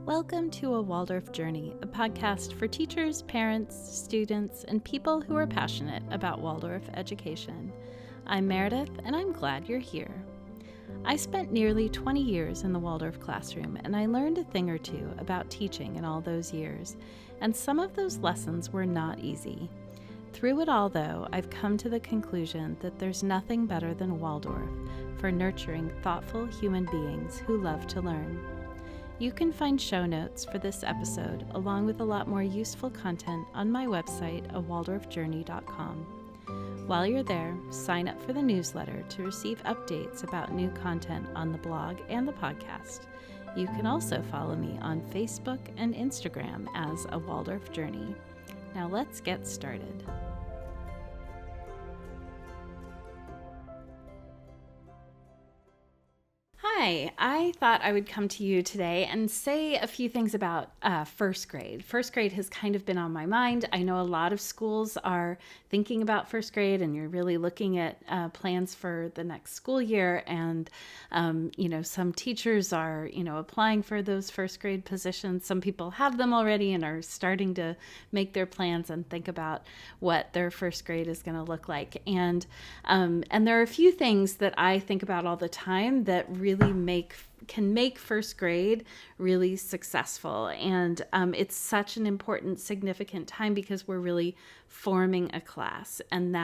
Welcome to A Waldorf Journey, a podcast for teachers, parents, students, and people who are passionate about Waldorf education. I'm Meredith, and I'm glad you're here. I spent nearly 20 years in the Waldorf classroom, and I learned a thing or two about teaching in all those years, and some of those lessons were not easy. Through it all, though, I've come to the conclusion that there's nothing better than Waldorf for nurturing thoughtful human beings who love to learn. You can find show notes for this episode, along with a lot more useful content on my website, awaldorfjourney.com. While you're there, sign up for the newsletter to receive updates about new content on the blog and the podcast. You can also follow me on Facebook and Instagram as A Waldorf Journey. Now let's get started. Hi, I thought I would come to you today and say a few things about first grade. First grade has kind of been on my mind. I know a lot of schools are thinking about first grade, and you're really looking at plans for the next school year. And, some teachers are, applying for those first grade positions. Some people have them already and are starting to make their plans and think about what their first grade is going to look like. And there are a few things that I think about all the time that really can make first grade really successful. And it's such an important, significant time because we're really forming a class. And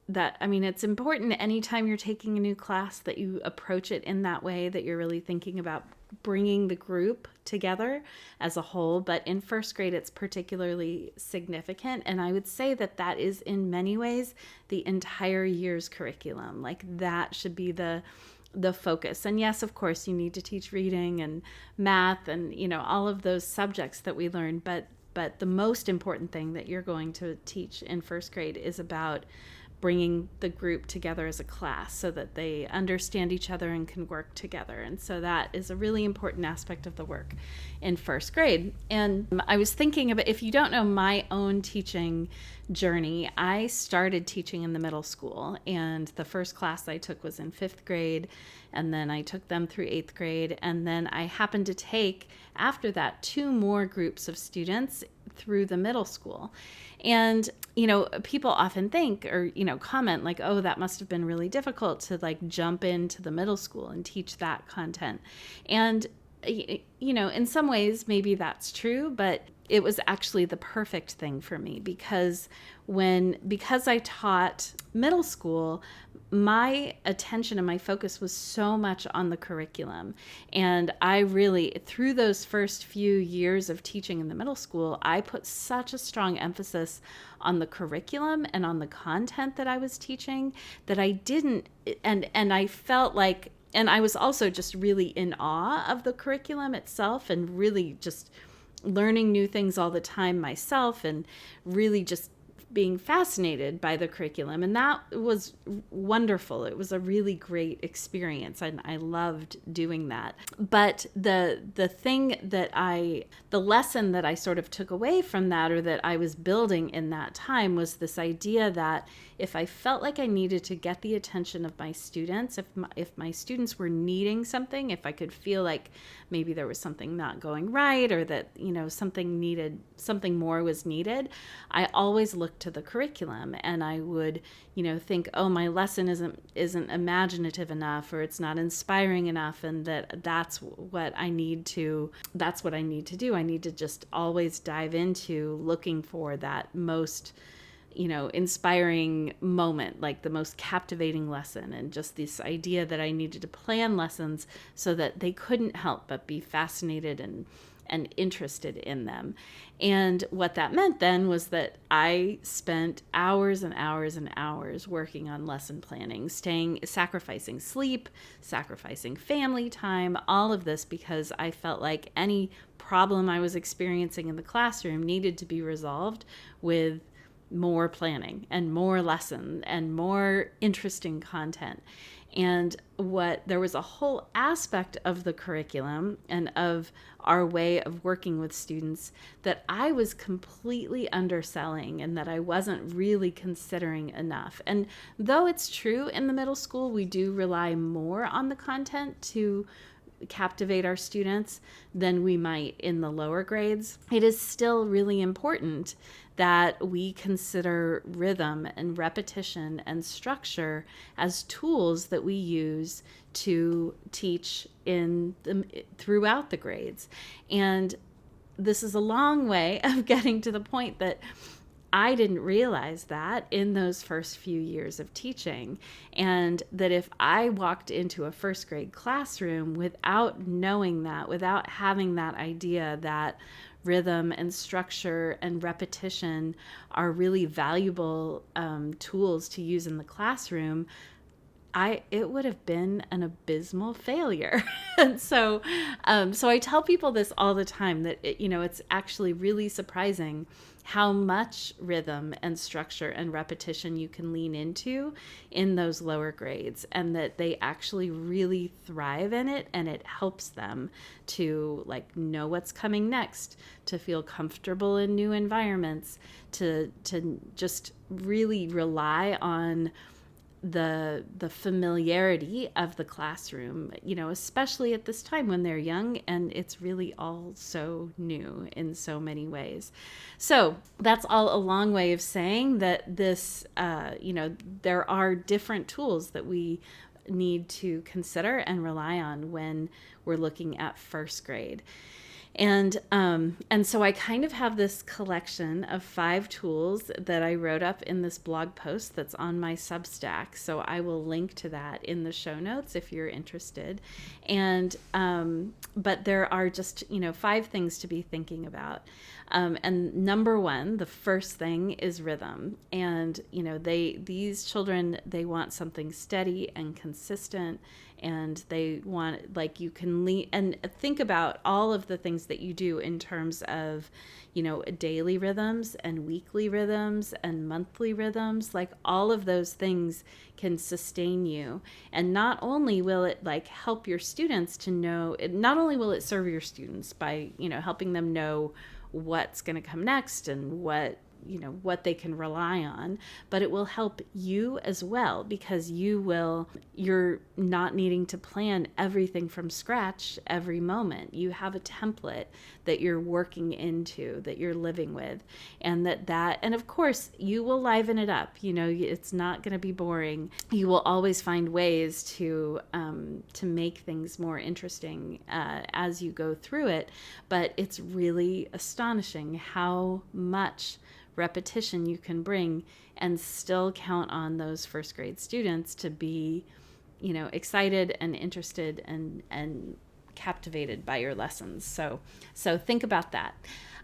it's important anytime you're taking a new class that you approach it in that way, that you're really thinking about bringing the group together as a whole. But in first grade, it's particularly significant. And I would say that is in many ways the entire year's curriculum. Like that should be the focus. And yes, of course, you need to teach reading and math and, all of those subjects that we learn. But the most important thing that you're going to teach in first grade is about bringing the group together as a class so that they understand each other and can work together. And so that is a really important aspect of the work in first grade. And I was thinking about, if you don't know my own teaching journey, I started teaching in the middle school, and the first class I took was in 5th grade, and then I took them through 8th grade, and then I happened to take, after that, 2 more groups of students through the middle school. And, people often think or, comment like, oh, that must have been really difficult to jump into the middle school and teach that content. And, in some ways, maybe that's true, but it was actually the perfect thing for me because I taught middle school, my attention and my focus was so much on the curriculum. And I really, through those first few years of teaching in the middle school, I put such a strong emphasis on the curriculum and on the content that I was teaching that I didn't, and I felt like, and I was also just really in awe of the curriculum itself and really just learning new things all the time myself and really just being fascinated by the curriculum. And that was wonderful. It was a really great experience, and I loved doing that. But the lesson that I sort of took away from that, or that I was building in that time, was this idea that if I felt like I needed to get the attention of my students, if my students were needing something, if I could feel like maybe there was something not going right, or that, something more was needed, I always looked to the curriculum, and I would, think, oh, my lesson isn't imaginative enough, or it's not inspiring enough, and that's what I need to do. I need to just always dive into looking for that most inspiring moment, like the most captivating lesson, and just this idea that I needed to plan lessons so that they couldn't help but be fascinated and interested in them. And what that meant then was that I spent hours and hours and hours working on lesson planning, sacrificing sleep, sacrificing family time, all of this because I felt like any problem I was experiencing in the classroom needed to be resolved with more planning and more lesson and more interesting content. And there was a whole aspect of the curriculum and of our way of working with students that I was completely underselling and that I wasn't really considering enough. And though it's true in the middle school, we do rely more on the content to captivate our students than we might in the lower grades, it is still really important that we consider rhythm and repetition and structure as tools that we use to teach throughout the grades. And this is a long way of getting to the point that I didn't realize that in those first few years of teaching, and that if I walked into a first grade classroom without knowing that, without having that idea that rhythm and structure and repetition are really valuable tools to use in the classroom, it would have been an abysmal failure. And so I tell people this all the time, that it's actually really surprising how much rhythm and structure and repetition you can lean into in those lower grades, and that they actually really thrive in it, and it helps them to like know what's coming next, to feel comfortable in new environments, to just really rely on the familiarity of the classroom, especially at this time when they're young and it's really all so new in so many ways. So that's all a long way of saying that this, there are different tools that we need to consider and rely on when we're looking at first grade. And so I kind of have this collection of 5 tools that I wrote up in this blog post that's on my Substack. So I will link to that in the show notes if you're interested. And but there are just 5 things to be thinking about. And number 1, the first thing is rhythm. And these children, they want something steady and consistent. And they want, like, you can lean and think about all of the things that you do in terms of, daily rhythms and weekly rhythms and monthly rhythms. Like, all of those things can sustain you. And not only will it help your students to know, not only will it serve your students by, helping them know what's going to come next and what they can rely on, but it will help you as well, because you're not needing to plan everything from scratch every moment. You have a template that you're working into, that you're living with, and and of course you will liven it up. It's not going to be boring. You will always find ways to make things more interesting as you go through it, but it's really astonishing how much repetition you can bring and still count on those first grade students to be, excited and interested and captivated by your lessons. So think about that.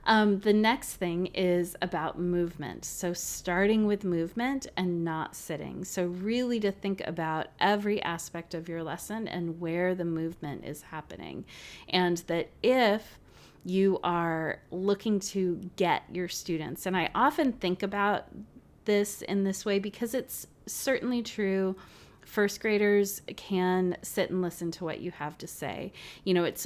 The next thing is about movement. So starting with movement and not sitting. So really to think about every aspect of your lesson and where the movement is happening. And that if you are looking to get your students, and I often think about this in this way because it's certainly true. First graders can sit and listen to what you have to say.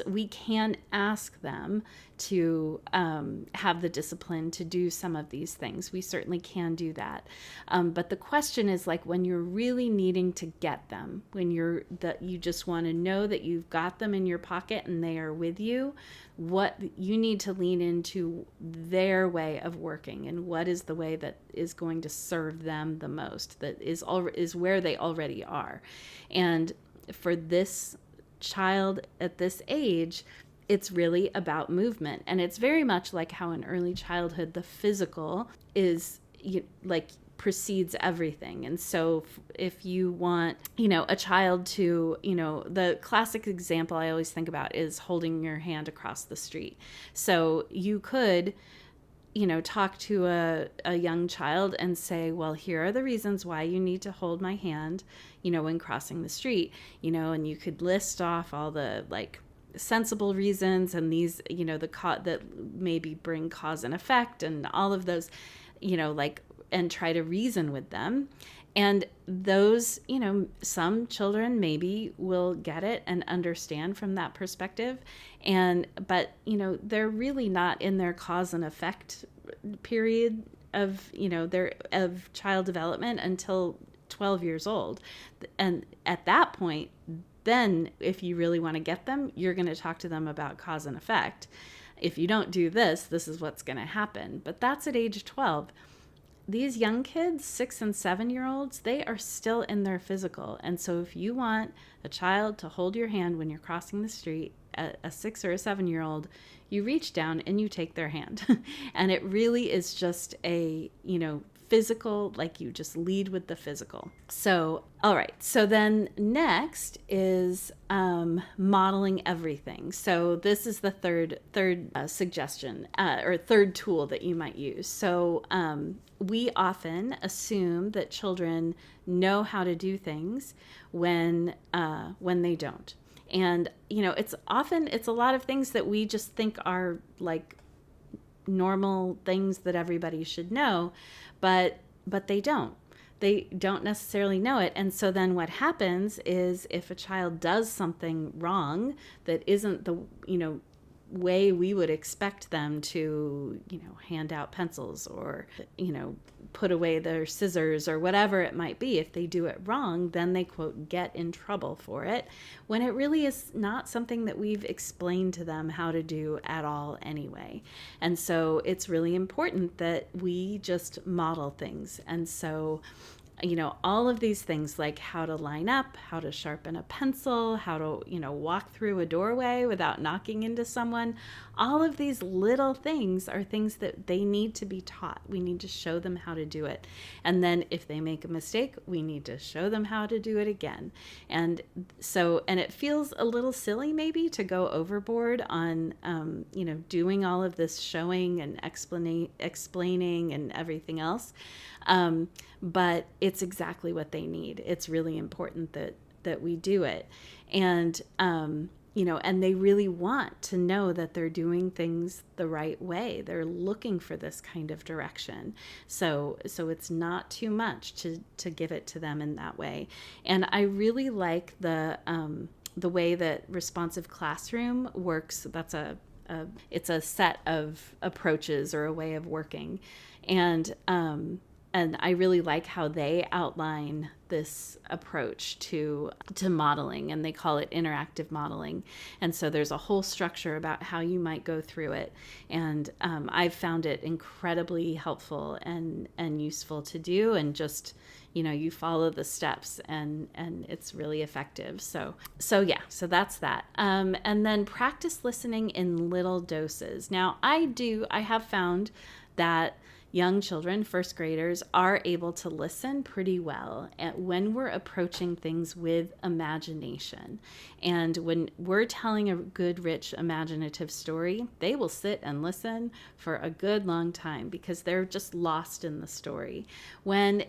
We can ask them to have the discipline to do some of these things. We certainly can do that. But the question is, when you're really needing to get them, when you just want to know that you've got them in your pocket and they are with you, what you need to lean into their way of working, and what is the way that is going to serve them the most, that is where they already are. And for this child at this age, it's really about movement. And it's very much like how in early childhood, the physical is precedes everything. And so if you want, a child to, the classic example I always think about is holding your hand across the street. So you could, talk to a young child and say, well, here are the reasons why you need to hold my hand, when crossing the street, and you could list off all the sensible reasons, and these, that maybe bring cause and effect, and all of those, and try to reason with them. And those, some children maybe will get it and understand from that perspective. But they're really not in their cause and effect period of, child development until 12 years old. And at that point, then if you really want to get them, you're going to talk to them about cause and effect. If you don't do this, this is what's going to happen. But that's at age 12. These young kids, 6 and 7-year-olds, they are still in their physical. And so if you want a child to hold your hand when you're crossing the street, a 6 or a 7-year-old, you reach down and you take their hand. And it really is just a, physical, like you just lead with the physical. So, all right. So then next is modeling everything. So this is the third suggestion or third tool that you might use. So we often assume that children know how to do things when they don't. And, it's a lot of things that we just think are like normal things that everybody should know, but they don't. They don't necessarily know it. And so then what happens is if a child does something wrong that isn't the, way we would expect them to, hand out pencils or, put away their scissors or whatever it might be. If they do it wrong, then they, quote, get in trouble for it, when it really is not something that we've explained to them how to do at all anyway. And so it's really important that we just model things. And so all of these things, like how to line up, how to sharpen a pencil, how to, walk through a doorway without knocking into someone, all of these little things are things that they need to be taught. We need to show them how to do it. And then if they make a mistake, we need to show them how to do it again. And it feels a little silly maybe to go overboard on, doing all of this showing and explaining and everything else. But it's exactly what they need. It's really important that we do it. And, and they really want to know that they're doing things the right way. They're looking for this kind of direction. So it's not too much to give it to them in that way. And I really like the way that Responsive Classroom works. That's it's a set of approaches or a way of working. And I really like how they outline this approach to modeling, and they call it interactive modeling. And so there's a whole structure about how you might go through it. And I've found it incredibly helpful and useful to do. And just, you follow the steps and it's really effective. So that's that. And then practice listening in little doses. Now I have found that young children, first graders, are able to listen pretty well when we're approaching things with imagination. And when we're telling a good, rich, imaginative story, they will sit and listen for a good long time because they're just lost in the story. When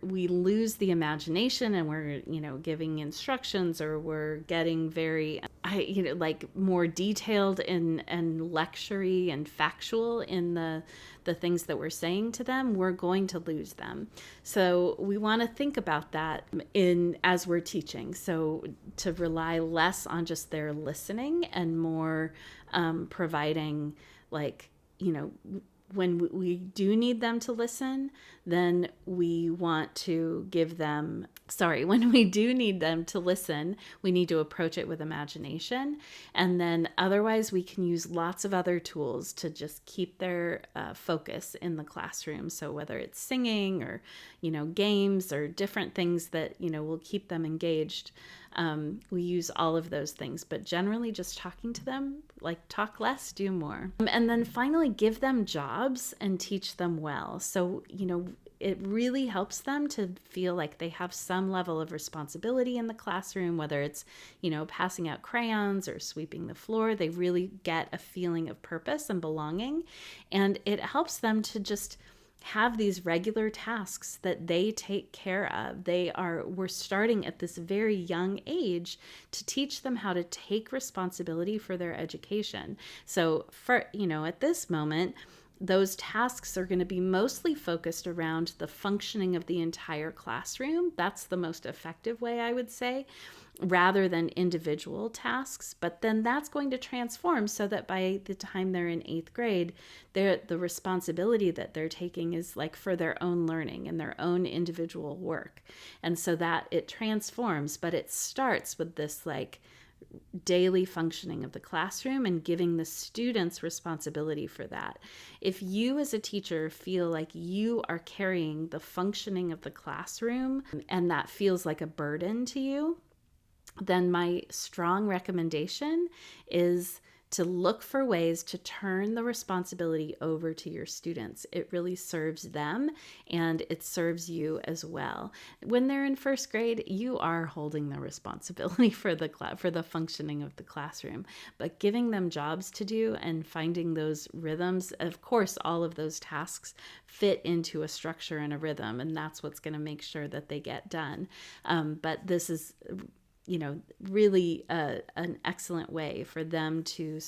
we lose the imagination and we're, giving instructions, or we're getting very, more detailed and lectury and factual in the things that we're saying to them, we're going to lose them. So we want to think about that as we're teaching. So to rely less on just their listening and more providing, when we do need them to listen, then we want to give them, when we do need them to listen, we need to approach it with imagination. And then otherwise we can use lots of other tools to just keep their focus in the classroom. So whether it's singing or, games or different things that, will keep them engaged, we use all of those things, but generally just talking to them, talk less, do more. And then finally, give them jobs and teach them well. So, it really helps them to feel like they have some level of responsibility in the classroom, whether it's, passing out crayons or sweeping the floor. They really get a feeling of purpose and belonging. And it helps them to just have these regular tasks that they take care of. We're starting at this very young age to teach them how to take responsibility for their education. So at this moment, those tasks are going to be mostly focused around the functioning of the entire classroom. That's the most effective way, I would say. rather than individual tasks. But then that's going to transform so that by the time they're in 8th grade, the responsibility that they're taking is like for their own learning and their own individual work. And so that it transforms, but it starts with this like daily functioning of the classroom and giving the students responsibility for that. If you as a teacher feel like you are carrying the functioning of the classroom and that feels like a burden to you, then my strong recommendation is to look for ways to turn the responsibility over to your students. It really serves them and it serves you as well. When they're in 1st grade, you are holding the responsibility for the functioning of the classroom, but giving them jobs to do and finding those rhythms. Of course, all of those tasks fit into a structure and a rhythm, and that's what's going to make sure that they get done. But this is really an excellent way for them to,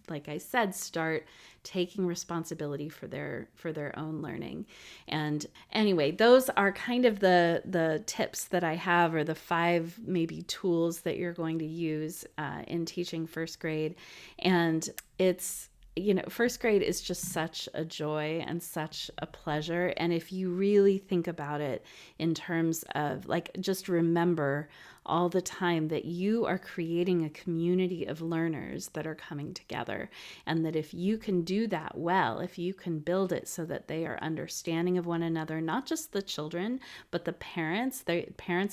like I said, start taking responsibility for their own learning. And anyway, those are kind of the tips that I have, or the 5 maybe tools that you're going to use in teaching 1st grade. And it's 1st grade is just such a joy and such a pleasure. And if you really think about it in terms of like, just remember all the time that you are creating a community of learners that are coming together. And that if you can do that well, if you can build it so that they are understanding of one another, not just the children, but the parents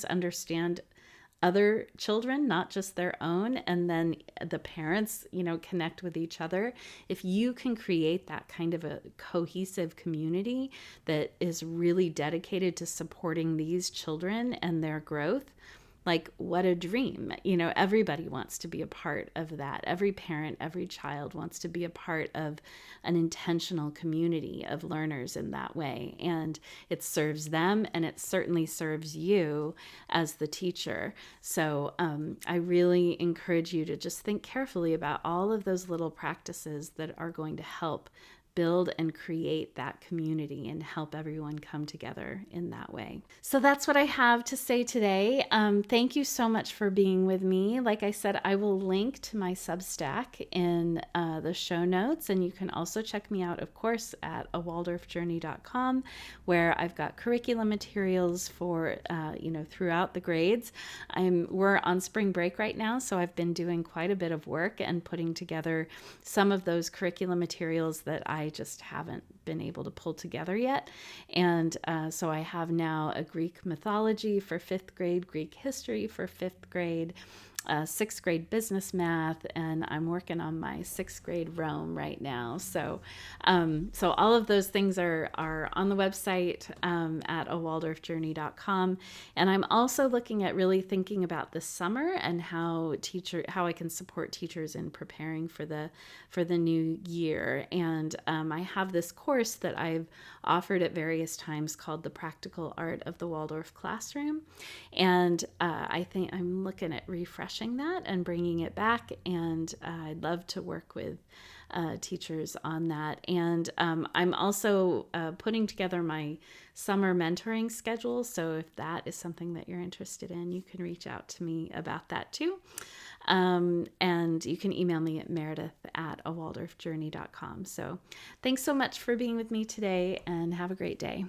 understand other children, not just their own, and then the parents, connect with each other. If you can create that kind of a cohesive community that is really dedicated to supporting these children and their growth, like, what a dream. Everybody wants to be a part of that. Every parent, every child wants to be a part of an intentional community of learners in that way. And it serves them, and it certainly serves you as the teacher. So I really encourage you to just think carefully about all of those little practices that are going to help build and create that community and help everyone come together in that way. So that's what I have to say today. Thank you so much for being with me. Like I said, I will link to my Substack in the show notes, and you can also check me out, of course, at awaldorfjourney.com, where I've got curriculum materials for, throughout the grades. We're on spring break right now, so I've been doing quite a bit of work and putting together some of those curriculum materials that I just haven't been able to pull together yet. And so I have now a Greek mythology for 5th grade, Greek history for 5th grade, 6th grade business math, and I'm working on my 6th grade Rome right now. So all of those things are on the website at awaldorfjourney.com. And I'm also looking at really thinking about this summer and how I can support teachers in preparing for the new year. And I have this course that I've offered at various times called The Practical Art of the Waldorf Classroom. And I think I'm looking at refreshing that and bringing it back. And I'd love to work with teachers on that. And I'm also putting together my summer mentoring schedule. So if that is something that you're interested in, you can reach out to me about that too. And you can email me at meredith@awaldorfjourney.com. So thanks so much for being with me today, and have a great day.